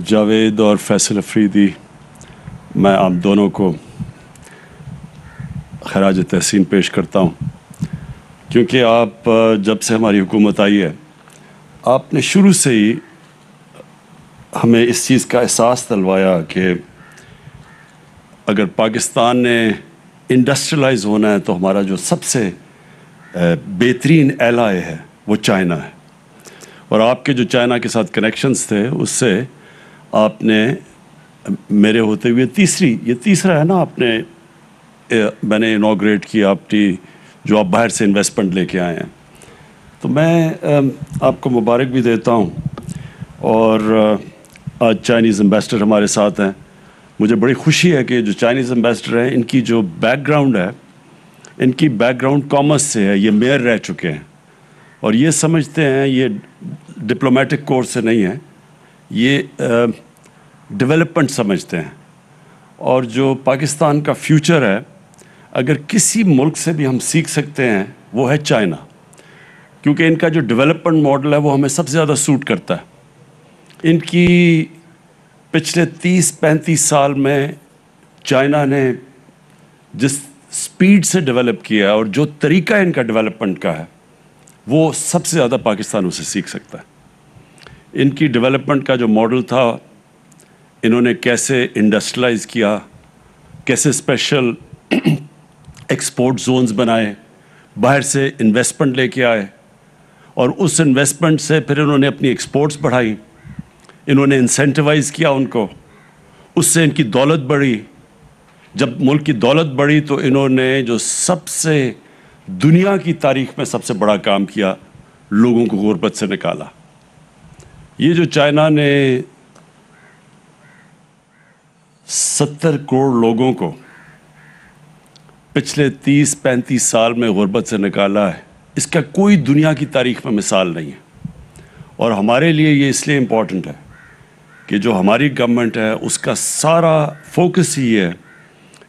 جاوید اور فیصل افریدی، میں آپ دونوں کو خراج تحسین پیش کرتا ہوں، کیونکہ آپ جب سے ہماری حکومت آئی ہے آپ نے شروع سے ہی ہمیں اس چیز کا احساس دلوایا کہ اگر پاکستان نے انڈسٹریلائز ہونا ہے تو ہمارا جو سب سے بہترین ایلائے ہے وہ چائنا ہے، اور آپ کے جو چائنا کے ساتھ کنیکشنز تھے اس سے آپ نے میرے ہوتے ہوئے تیسرا ہے نا، میں نے انوگریٹ کیا آپ کی جو آپ باہر سے انویسٹمنٹ لے کے آئے ہیں، تو میں آپ کو مبارک بھی دیتا ہوں۔ اور آج چائنیز امبیسڈر ہمارے ساتھ ہیں، مجھے بڑی خوشی ہے کہ جو چائنیز امبیسڈر ہیں ان کی جو بیک گراؤنڈ ہے، ان کی بیک گراؤنڈ کامرس سے ہے، یہ میئر رہ چکے ہیں اور یہ سمجھتے ہیں، یہ ڈپلومیٹک کورس سے نہیں ہے، یہ ڈیولپمنٹ سمجھتے ہیں، اور جو پاکستان کا فیوچر ہے اگر کسی ملک سے بھی ہم سیکھ سکتے ہیں وہ ہے چائنا، کیونکہ ان کا جو ڈیولپمنٹ ماڈل ہے وہ ہمیں سب سے زیادہ سوٹ کرتا ہے۔ ان کی پچھلے 30-35 سال میں چائنا نے جس سپیڈ سے ڈیولپ کیا اور جو طریقہ ان کا ڈیولپمنٹ کا ہے وہ سب سے زیادہ پاکستان اسے سیکھ سکتا ہے۔ ان کی ڈیولپمنٹ کا جو ماڈل تھا، انہوں نے کیسے انڈسٹریلائز کیا، کیسے اسپیشل ایکسپورٹ زونز بنائے، باہر سے انویسٹمنٹ لے کے آئے، اور اس انویسٹمنٹ سے پھر انہوں نے اپنی ایکسپورٹس بڑھائی، انہوں نے انسینٹیوائز کیا ان کو، اس سے ان کی دولت بڑھی۔ جب ملک کی دولت بڑھی تو انہوں نے جو سب سے دنیا کی تاریخ میں سب سے بڑا کام کیا، لوگوں کو غربت سے نکالا۔ یہ جو چائنا نے 70 کروڑ لوگوں کو پچھلے 30-35 سال میں غربت سے نکالا ہے، اس کا کوئی دنیا کی تاریخ میں مثال نہیں ہے، اور ہمارے لیے یہ اس لیے امپورٹنٹ ہے کہ جو ہماری گورنمنٹ ہے اس کا سارا فوکس ہی ہے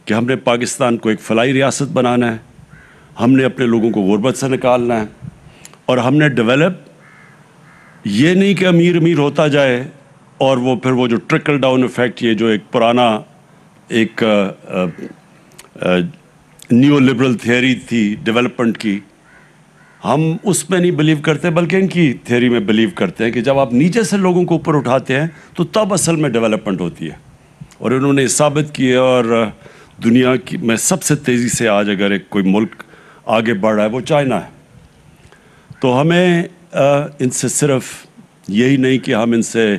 کہ ہم نے پاکستان کو ایک فلاحی ریاست بنانا ہے، ہم نے اپنے لوگوں کو غربت سے نکالنا ہے، اور ہم نے ڈیولپ یہ نہیں کہ امیر امیر ہوتا جائے اور وہ پھر وہ جو ٹرکل ڈاؤن ایفیکٹ، یہ جو ایک پرانا ایک نیو لبرل تھیوری تھی ڈیولپمنٹ کی، ہم اس میں نہیں بلیو کرتے بلکہ ان کی تھیوری میں بلیو کرتے ہیں کہ جب آپ نیچے سے لوگوں کو اوپر اٹھاتے ہیں تو تب اصل میں ڈیولپمنٹ ہوتی ہے، اور انہوں نے ثابت کیا۔ اور دنیا کی میں سب سے تیزی سے آج اگر ایک کوئی ملک آگے بڑھ رہا ہے وہ چائنا ہے، تو ہمیں ان سے صرف یہی نہیں کہ ہم ان سے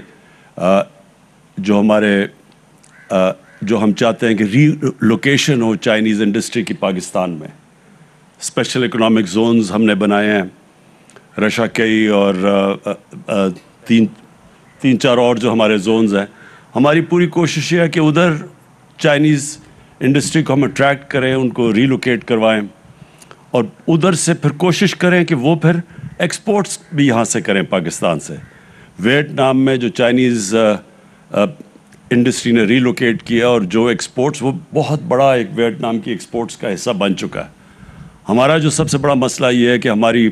جو ہم چاہتے ہیں کہ ری لوکیشن ہو چائنیز انڈسٹری کی پاکستان میں، اسپیشل اکنامک زونز ہم نے بنائے ہیں، رشا کئی اور تین چار اور جو ہمارے زونز ہیں، ہماری پوری کوشش یہ ہے کہ ادھر چائنیز انڈسٹری کو ہم اٹریکٹ کریں، ان کو ری لوکیٹ کروائیں، اور ادھر سے پھر کوشش کریں کہ وہ پھر ایکسپورٹس بھی یہاں سے کریں پاکستان سے۔ ویتنام میں جو چائنیز انڈسٹری نے ری لوکیٹ کیا اور جو ایکسپورٹس، وہ بہت بڑا ایک ویتنام کی ایکسپورٹس کا حصہ بن چکا ہے۔ ہمارا جو سب سے بڑا مسئلہ یہ ہے کہ ہماری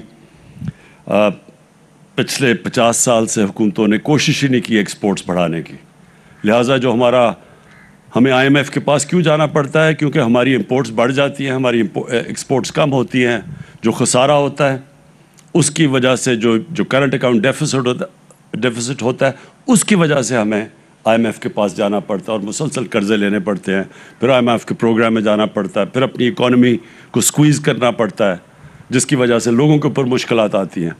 پچھلے 50 سال سے حکومتوں نے کوشش ہی نہیں کی ایکسپورٹس بڑھانے کی، لہٰذا جو ہمیں IMF کے پاس کیوں جانا پڑتا ہے؟ کیونکہ ہماری امپورٹس بڑھ جاتی ہیں، ہماری ایکسپورٹس کم ہوتی ہیں، جو خسارہ ہوتا ہے اس کی وجہ سے جو کرنٹ اکاؤنٹ ڈیفیسٹ ہوتا ہے اس کی وجہ سے ہمیں IMF کے پاس جانا پڑتا ہے اور مسلسل قرضے لینے پڑتے ہیں، پھر IMF کے پروگرام میں جانا پڑتا ہے، پھر اپنی اکانومی کو سکویز کرنا پڑتا ہے، جس کی وجہ سے لوگوں کے اوپر مشکلات آتی ہیں۔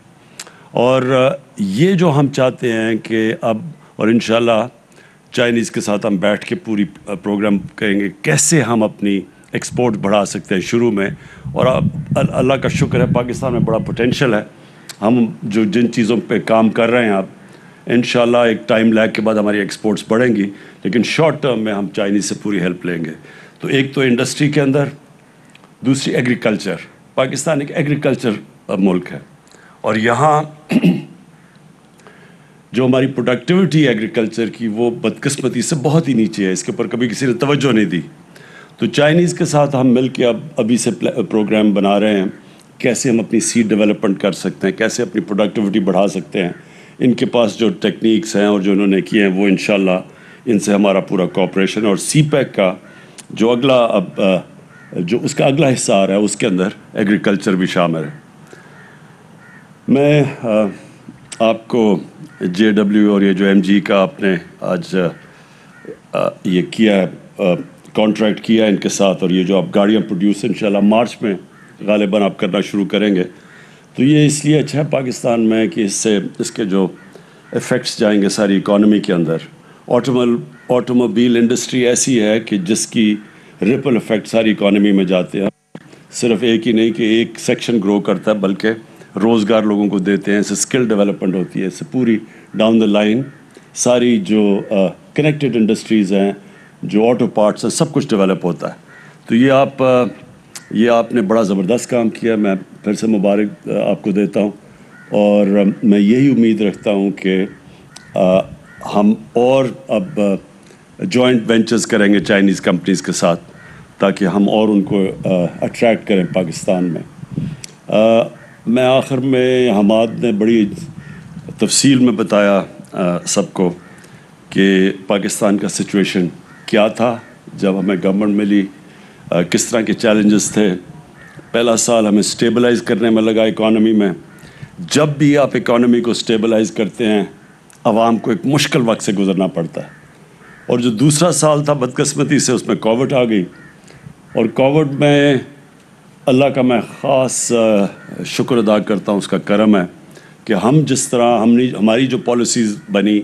اور یہ جو ہم چاہتے ہیں کہ اب، اور انشاءاللہ چائنیز کے ساتھ ہم بیٹھ کے پوری پروگرام کریں گے کیسے ہم اپنی ایکسپورٹ بڑھا سکتے ہیں شروع میں، اور اب اللہ کا شکر ہے پاکستان میں بڑا پوٹینشیل ہے، ہم جن چیزوں پہ کام کر رہے ہیں اب انشاءاللہ ایک ٹائم لیگ کے بعد ہماری ایکسپورٹس بڑھیں گی، لیکن شارٹ ٹرم میں ہم چائنیز سے پوری ہیلپ لیں گے۔ تو ایک تو انڈسٹری کے اندر، دوسری ایگریکلچر، پاکستان ایک ایگریکلچر ملک ہے، اور یہاں جو ہماری پروڈکٹیوٹی ایگریکلچر کی وہ بدقسمتی سے بہت ہی نیچے ہے، اس کے اوپر کبھی کسی نے توجہ نہیں دی۔ تو چائنیز کے ساتھ ہم مل کے ابھی سے پروگرام بنا رہے ہیں کیسے ہم اپنی سیڈ ڈیولپمنٹ کر سکتے ہیں، کیسے اپنی پروڈکٹیوٹی بڑھا سکتے ہیں، ان کے پاس جو ٹیکنیکس ہیں اور جو انہوں نے کیے ہیں وہ انشاءاللہ ان سے ہمارا پورا کوآپریشن، اور سی پیک کا جو اس کا اگلا حصہ آ رہا ہے اس کے اندر ایگریکلچر بھی شامل ہے۔ میں آپ کو جے ڈبلیو اور یہ جو ایم جی کا آپ نے آج یہ کیا ہے، کانٹریکٹ کیا ہے ان کے ساتھ، اور یہ جو آپ گاڑیاں پروڈیوس انشاءاللہ مارچ میں غالباً آپ کرنا شروع کریں گے، تو یہ اس لیے اچھا ہے پاکستان میں کہ اس کے جو ایفیکٹس جائیں گے ساری اکانومی کے اندر۔ آٹوموبیل انڈسٹری ایسی ہے کہ جس کی ریپل ایفیکٹ ساری اکانومی میں جاتے ہیں، صرف ایک ہی نہیں کہ ایک سیکشن گرو کرتا ہے بلکہ روزگار لوگوں کو دیتے ہیں، اس سے اسکل ڈیولپمنٹ ہوتی ہے، اس سے پوری ڈاؤن دا لائن ساری جو کنیکٹڈ انڈسٹریز ہیں، جو آٹو پارٹس ہیں، سب کچھ ڈیولپ ہوتا ہے۔ تو یہ آپ نے بڑا زبردست کام کیا، میں پھر سے مبارک آپ کو دیتا ہوں، اور میں یہی امید رکھتا ہوں کہ ہم اور اب جوائنٹ وینچرز کریں گے چائنیز کمپنیز کے ساتھ، تاکہ ہم اور ان کو اٹریکٹ کریں پاکستان میں۔ میں آخر میں حماد نے بڑی تفصیل میں بتایا سب کو کہ پاکستان کا سچویشن کیا تھا جب ہمیں گورنمنٹ ملی، کس طرح کے چیلنجز تھے۔ پہلا سال ہمیں سٹیبلائز کرنے میں لگا اکانومی میں۔ جب بھی آپ اکانومی کو سٹیبلائز کرتے ہیں، عوام کو ایک مشکل وقت سے گزرنا پڑتا ہے، اور جو دوسرا سال تھا بدقسمتی سے اس میں کووڈ آ گئی، اور کووڈ میں اللہ کا میں خاص شکر ادا کرتا ہوں، اس کا کرم ہے کہ ہم جس طرح ہماری جو پالیسیز بنی،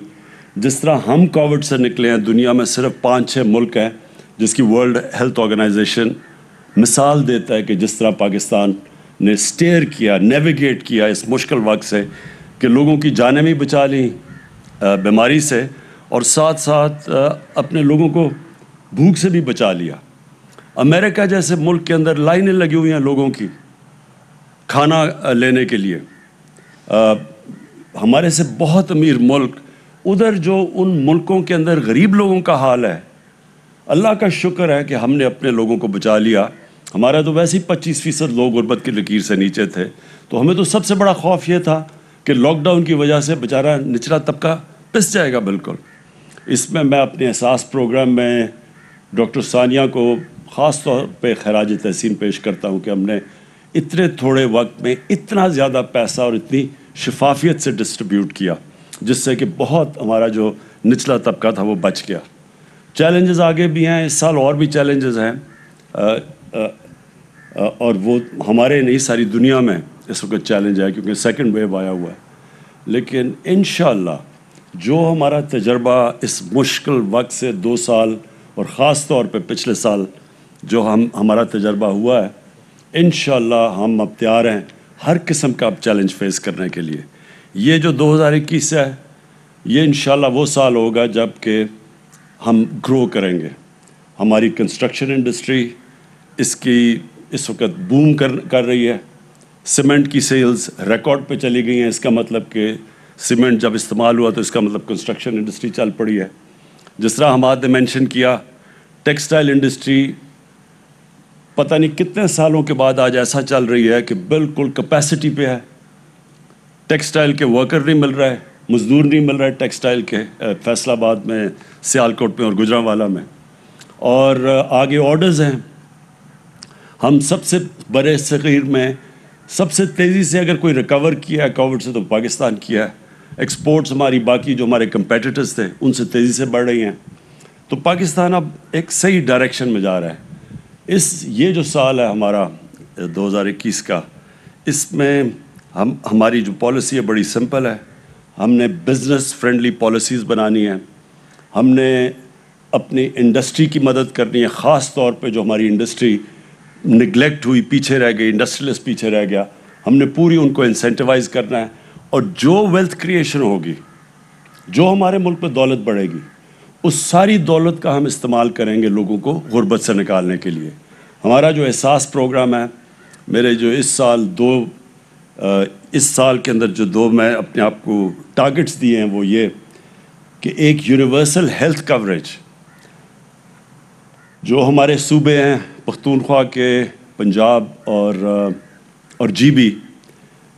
جس طرح ہم کووڈ سے نکلے ہیں، دنیا میں صرف 5-6 ملک ہیں جس کی ورلڈ ہیلتھ آرگنائزیشن مثال دیتا ہے کہ جس طرح پاکستان نے سٹیئر کیا، نیویگیٹ کیا اس مشکل وقت سے، کہ لوگوں کی جانیں بھی بچا لیں بیماری سے، اور ساتھ ساتھ اپنے لوگوں کو بھوک سے بھی بچا لیا۔ امریکہ جیسے ملک کے اندر لائنیں لگی ہوئی ہیں لوگوں کی کھانا لینے کے لیے، ہمارے سے بہت امیر ملک، ادھر جو ان ملکوں کے اندر غریب لوگوں کا حال ہے، اللہ کا شکر ہے کہ ہم نے اپنے لوگوں کو بچا لیا۔ ہمارا تو ویسے ہی 25% لوگ غربت کی لکیر سے نیچے تھے، تو ہمیں تو سب سے بڑا خوف یہ تھا کہ لاک ڈاؤن کی وجہ سے بیچارہ نچلا طبقہ پس جائے گا بالکل۔ اس میں اپنے احساس پروگرام میں ڈاکٹر ثانیہ کو خاص طور پہ خراج تحسین پیش کرتا ہوں کہ ہم نے اتنے تھوڑے وقت میں اتنا زیادہ پیسہ اور اتنی شفافیت سے ڈسٹریبیوٹ کیا، جس سے کہ بہت ہمارا جو نچلا طبقہ تھا وہ بچ گیا۔ چیلنجز آگے بھی ہیں، اس سال اور بھی چیلنجز ہیں، اور وہ ہمارے نہیں ساری دنیا میں اس وقت چیلنج ہے، کیونکہ سیکنڈ ویو آیا ہوا ہے۔ لیکن انشاءاللہ جو ہمارا تجربہ اس مشکل وقت سے 2 سال اور خاص طور پہ پچھلے سال جو ہمارا تجربہ ہوا ہے، انشاءاللہ ہم اب تیار ہیں ہر قسم کا چیلنج فیس کرنے کے لیے۔ یہ جو 2021 ہے، یہ انشاءاللہ وہ سال ہوگا جب کہ ہم گرو کریں گے۔ ہماری کنسٹرکشن انڈسٹری اس وقت بوم کر رہی ہے، سیمنٹ کی سیلز ریکارڈ پہ چلی گئی ہیں، اس کا مطلب کہ سیمنٹ جب استعمال ہوا تو اس کا مطلب کنسٹرکشن انڈسٹری چل پڑی ہے۔ جس طرح حماد نے مینشن کیا، ٹیکسٹائل انڈسٹری پتہ نہیں کتنے سالوں کے بعد آج ایسا چل رہی ہے کہ بالکل کیپیسٹی پہ ہے، ٹیکسٹائل کے ورکر نہیں مل رہے، مزدور نہیں مل رہے ٹیکسٹائل کے، فیصل آباد میں، سیالکوٹ میں اور گجرانوالہ میں، اور آگے آرڈرز ہیں۔ ہم سب سے برے صغیر میں سب سے تیزی سے اگر کوئی ریکور کیا ہے کووڈ سے تو پاکستان کیا ہے۔ ایکسپورٹس ہماری باقی جو ہمارے کمپیٹیٹرز تھے ان سے تیزی سے بڑھ رہی ہیں، تو پاکستان اب ایک صحیح ڈائریکشن میں جا رہا ہے۔ یہ جو سال ہے ہمارا 2021 کا، اس میں ہماری جو پالیسی ہے بڑی سمپل ہے۔ ہم نے بزنس فرینڈلی پالیسیز بنانی ہیں، ہم نے اپنی انڈسٹری کی مدد کرنی ہے، خاص طور پہ جو ہماری انڈسٹری نگلیکٹ ہوئی، پیچھے رہ گئی، انڈسٹریلسٹ پیچھے رہ گیا، ہم نے پوری ان کو انسینٹیوائز کرنا ہے، اور جو ویلتھ کریشن ہوگی، جو ہمارے ملک میں دولت بڑھے گی، اس ساری دولت کا ہم استعمال کریں گے لوگوں کو غربت سے نکالنے کے لیے۔ ہمارا جو احساس پروگرام ہے، میرے جو اس سال کے اندر جو میں اپنے آپ کو ٹارگٹس دیے ہیں وہ یہ کہ ایک یونیورسل ہیلتھ کوریج جو ہمارے صوبے ہیں پختونخوا کے، پنجاب اور جی بی،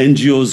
NGOs